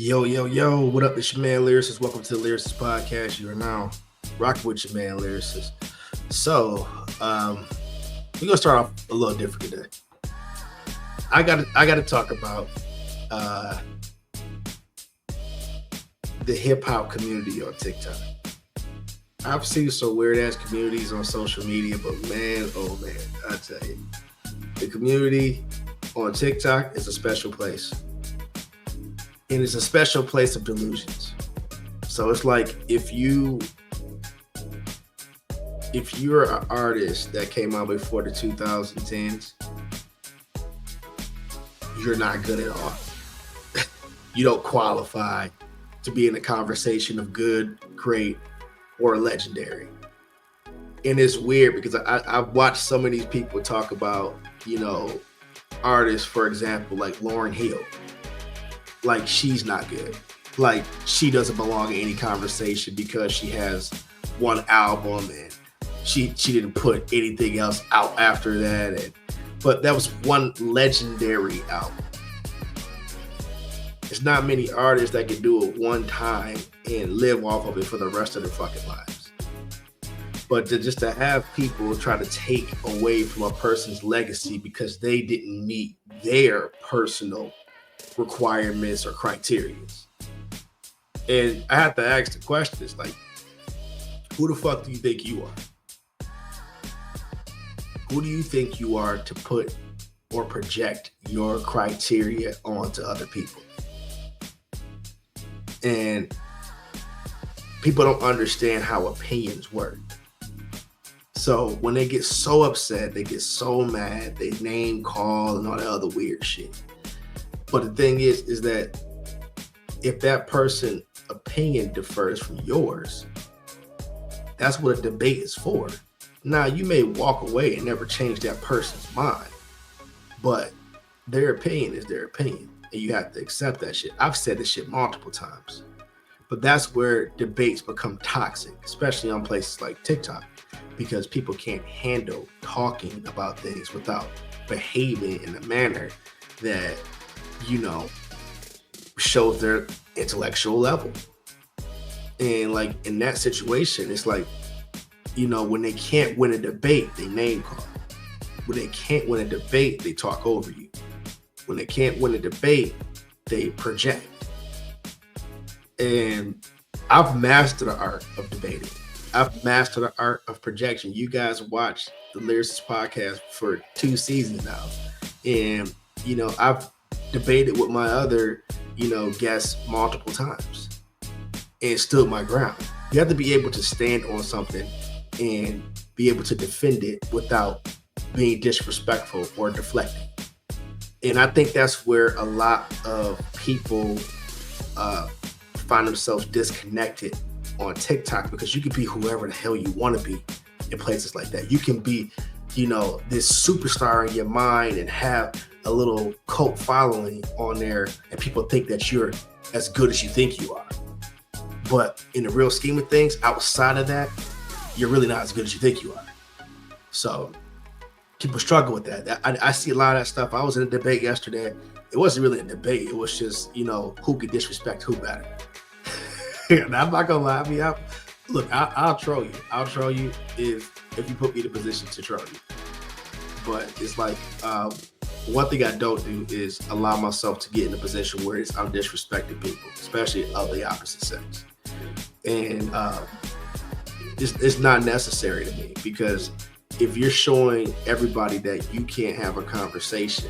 Yo, what up? It's your man Lyricist. Welcome to the Lyricist Podcast. You are now rocking with your man Lyricist. So, we're gonna start off a little different today. I gotta talk about the hip hop community on TikTok. I've seen some weird ass communities on social media, but man, oh man, I tell you, the community on TikTok is a special place. And it's a special place of delusions. So it's like if you're an artist that came out before the 2010s, you're not good at all. You don't qualify to be in the conversation of good, great, or legendary. And it's weird because I've watched some of these people talk about, artists, for example, like Lauryn Hill. Like, she's not good. Like, she doesn't belong in any conversation because she has one album and she didn't put anything else out after that. But that was one legendary album. There's not many artists that can do it one time and live off of it for the rest of their fucking lives. But to have people try to take away from a person's legacy because they didn't meet their personal requirements or criteria. And I have to ask the question, it's like, who the fuck do you think you are? Who do you think you are to put or project your criteria onto other people? And people don't understand how opinions work. So when they get so upset, they get so mad, they name call and all that other weird shit. But the thing is that if that person's opinion differs from yours, that's what a debate is for. Now, you may walk away and never change that person's mind, but their opinion is their opinion, and you have to accept that shit. I've said this shit multiple times, but that's where debates become toxic, especially on places like TikTok, because people can't handle talking about things without behaving in a manner that shows their intellectual level. And like in that situation, it's like, when they can't win a debate, they name call. When they can't win a debate, they talk over you. When they can't win a debate, they project. And I've mastered the art of debating. I've mastered the art of projection. You guys watch the Lyricist Podcast for 2 seasons now. And, I've debated with my other, guests multiple times and stood my ground. You have to be able to stand on something and be able to defend it without being disrespectful or deflecting. And I think that's where a lot of people find themselves disconnected on TikTok, because you can be whoever the hell you want to be in places like that. You can be, this superstar in your mind and have a little cult following on there, and people think that you're as good as you think you are. But in the real scheme of things, outside of that, you're really not as good as you think you are. So people struggle with that. I see a lot of that stuff. I was in a debate yesterday. It wasn't really a debate. It was just, who could disrespect who better. And I'm not gonna lie. I'll troll you. I'll troll you if you put me in a position to troll you. But it's like, one thing I don't do is allow myself to get in a position where I'm disrespecting people, especially of the opposite sex. And it's not necessary to me, because if you're showing everybody that you can't have a conversation,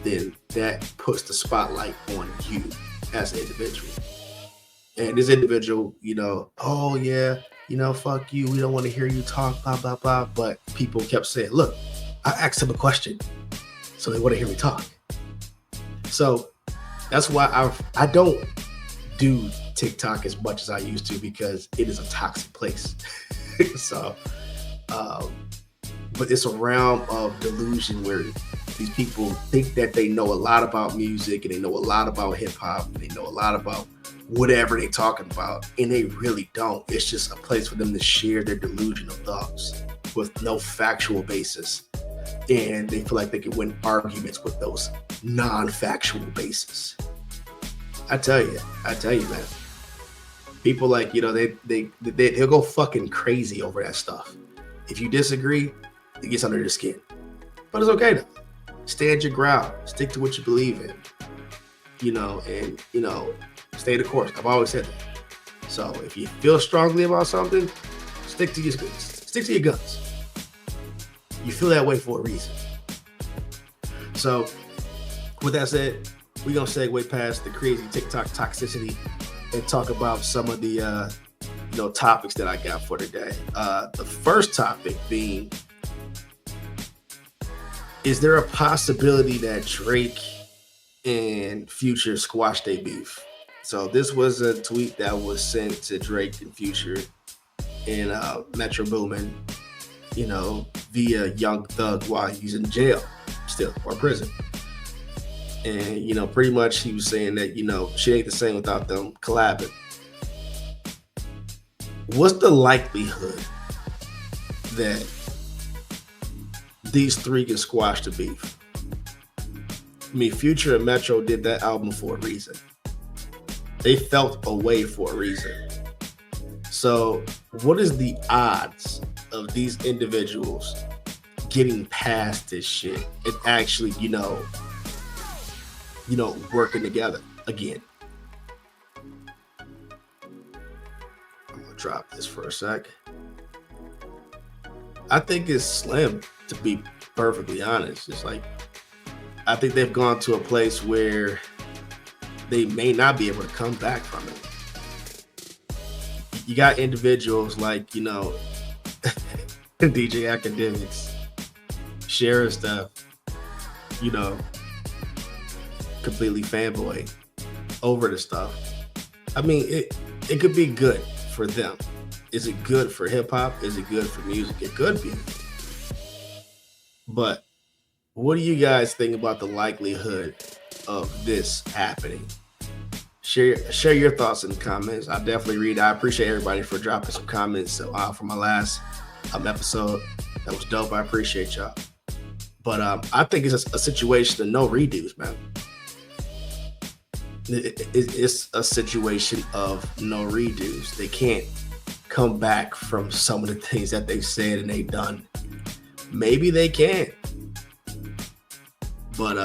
then that puts the spotlight on you as an individual. And this individual, oh yeah, fuck you, we don't want to hear you talk, blah, blah, blah. But people kept saying, look, I asked him a question, so they want to hear me talk. So that's why I don't do TikTok as much as I used to, because it is a toxic place. So, but it's a realm of delusion where these people think that they know a lot about music, and they know a lot about hip hop, and they know a lot about whatever they're talking about, and they really don't. It's just a place for them to share their delusional thoughts with no factual basis. And they feel like they can win arguments with those non-factual basis. I tell you, man. People like, they'll go fucking crazy over that stuff. If you disagree, it gets under your skin. But it's okay though. Stand your ground. Stick to what you believe in. And stay the course. I've always said that. So if you feel strongly about something, stick to your guns. You feel that way for a reason. So with that said, we're gonna segue past the crazy TikTok toxicity and talk about some of the topics that I got for today. The first topic being, is there a possibility that Drake and Future squashed their beef? So this was a tweet that was sent to Drake and Future in Metro Boomin, via Young Thug while he's in jail still, or prison. And pretty much he was saying that shit ain't the same without them collabing. What's the likelihood that these three can squash the beef? I mean, Future and Metro did that album for a reason. They felt a way for a reason. So what is the odds of these individuals getting past this shit and actually, working together again? I'm gonna drop this for a sec. I think it's slim, to be perfectly honest. It's like, I think they've gone to a place where they may not be able to come back from it. You got individuals like, DJ Academics sharing stuff, completely fanboy over the stuff. I mean, it could be good for them. Is it good for hip hop? Is it good for music? It could be. But what do you guys think about the likelihood of this happening? Share your thoughts in the comments. I definitely read. I appreciate everybody for dropping some comments for my last episode. That was dope. I appreciate y'all. But I think it's a situation of no redos, man. It's a situation of no redos. They can't come back from some of the things that they've said and they've done. Maybe they can. But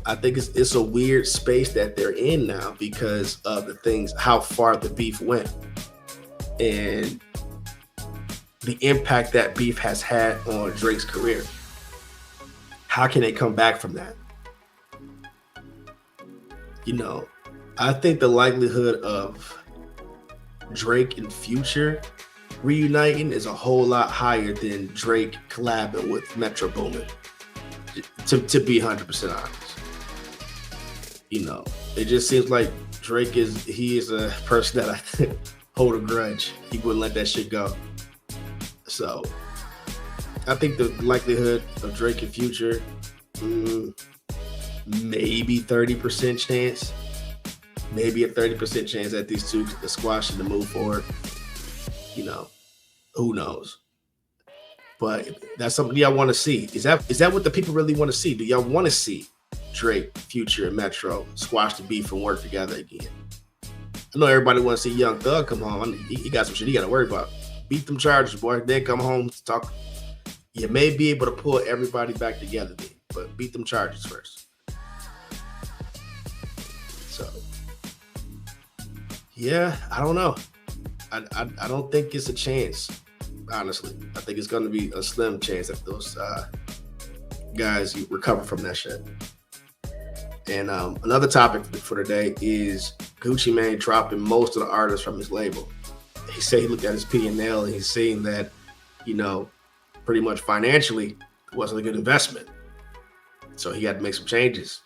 I think it's a weird space that they're in now because of the things, how far the beef went and the impact that beef has had on Drake's career. How can they come back from that? I think the likelihood of Drake and Future reuniting is a whole lot higher than Drake collabing with Metro Boomin. To be 100% honest, it just seems like Drake is a person that I hold a grudge. He wouldn't let that shit go. So I think the likelihood of Drake and Future, maybe 30% chance. Maybe a 30% chance that these two are squashing to move forward. Who knows? But that's something y'all want to see. Is that what the people really want to see? Do y'all want to see Drake, Future, and Metro squash the beef and work together again? I know everybody wants to see Young Thug come home. He got some shit he got to worry about. Beat them Chargers, boy. Then come home to talk. You may be able to pull everybody back together, but beat them Chargers first. So, yeah, I don't know. I don't think it's a chance. Honestly, I think it's going to be a slim chance that those guys recover from that shit. And another topic for today is Gucci Mane dropping most of the artists from his label. He said he looked at his P&L and he's saying that, pretty much financially, it wasn't a good investment. So he had to make some changes.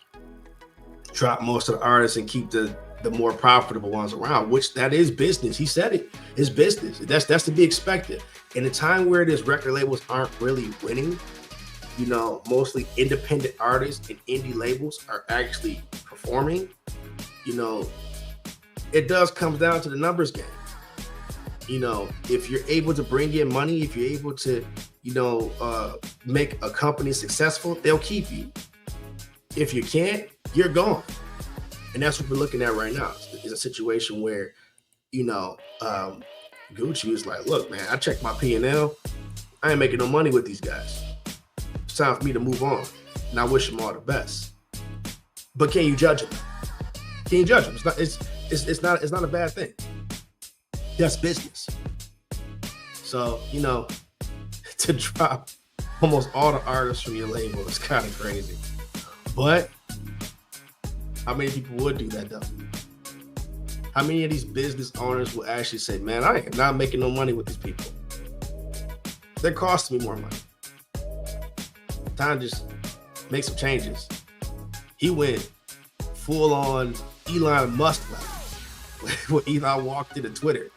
Drop most of the artists and keep the more profitable ones around, which that is business. He said it. It's business. That's to be expected. In a time where these record labels aren't really winning, mostly independent artists and indie labels are actually performing, it does come down to the numbers game. If you're able to bring in money, if you're able to, make a company successful, they'll keep you. If you can't, you're gone. And that's what we're looking at right now. It's a situation where, Gucci was like, look, man, I checked my P&L. I ain't making no money with these guys. It's time for me to move on. And I wish them all the best. But can you judge them? Can you judge them? It's not a bad thing. That's business. So, to drop almost all the artists from your label is kind of crazy. But how many people would do that though? How many of these business owners will actually say, man, I am not making no money with these people. They're costing me more money. Time to just make some changes. He went full on Elon Musk level. When Elon walked into Twitter,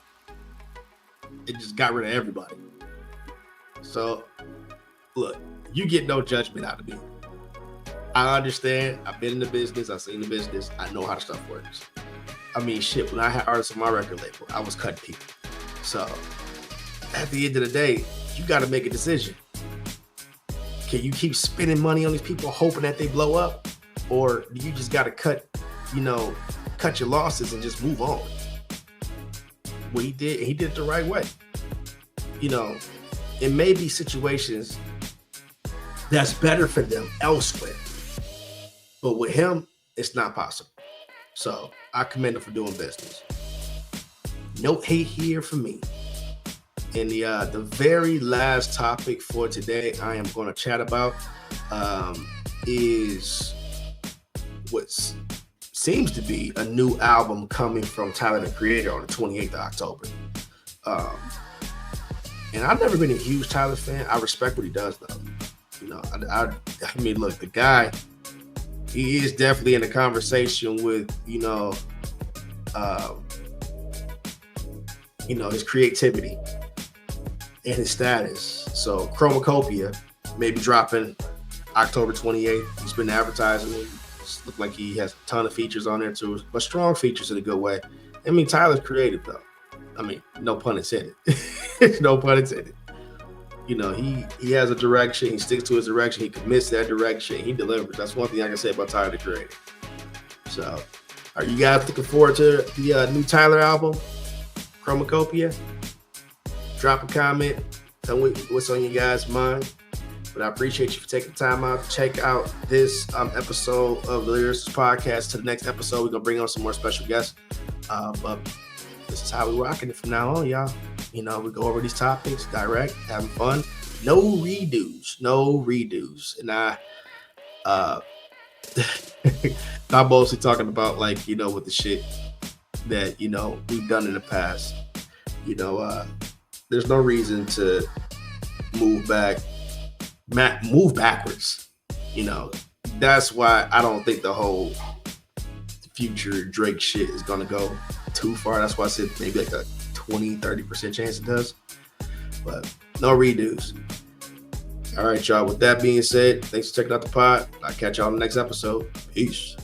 it just got rid of everybody. So, look, you get no judgment out of me. I understand. I've been in the business. I've seen the business. I know how the stuff works. I mean, shit, when I had artists on my record label, I was cutting people. So, at the end of the day, you got to make a decision. Can you keep spending money on these people hoping that they blow up? Or do you just got to cut your losses and just move on? What he did it the right way. It may be situations that's better for them elsewhere. But with him, it's not possible. So I commend him for doing business. No hate here for me. And the very last topic for today I am going to chat about is what seems to be a new album coming from Tyler, the Creator, on the 28th of October. And I've never been a huge Tyler fan. I respect what he does, though. I mean, look, the guy, he is definitely in a conversation with, his creativity and his status. So Chromacopia may be dropping October 28th. He's been advertising it. It's looked like he has a ton of features on there too, but strong features in a good way. I mean, Tyler's creative though. I mean, no pun intended. No pun intended. He has a direction. He sticks to his direction. He commits to that direction. He delivers. That's one thing I can say about Tyler, the Creator. So, are you guys looking forward to the new Tyler album, Chromacopia? Drop a comment. Tell me what's on your guys' mind. But I appreciate you for taking the time out to check out this episode of the Lyricist Podcast. To the next episode, we're going to bring on some more special guests. But this is how we're rocking it from now on, y'all. We go over these topics, direct, having fun. No redos. And I'm mostly talking about with the shit that, we've done in the past. There's no reason to move backwards. That's why I don't think the whole future Drake shit is going to go too far. That's why I said maybe like a 20-30% chance it does, but no redos. All right, y'all, with that being said, thanks for checking out the pod. I'll catch y'all on the next episode. Peace.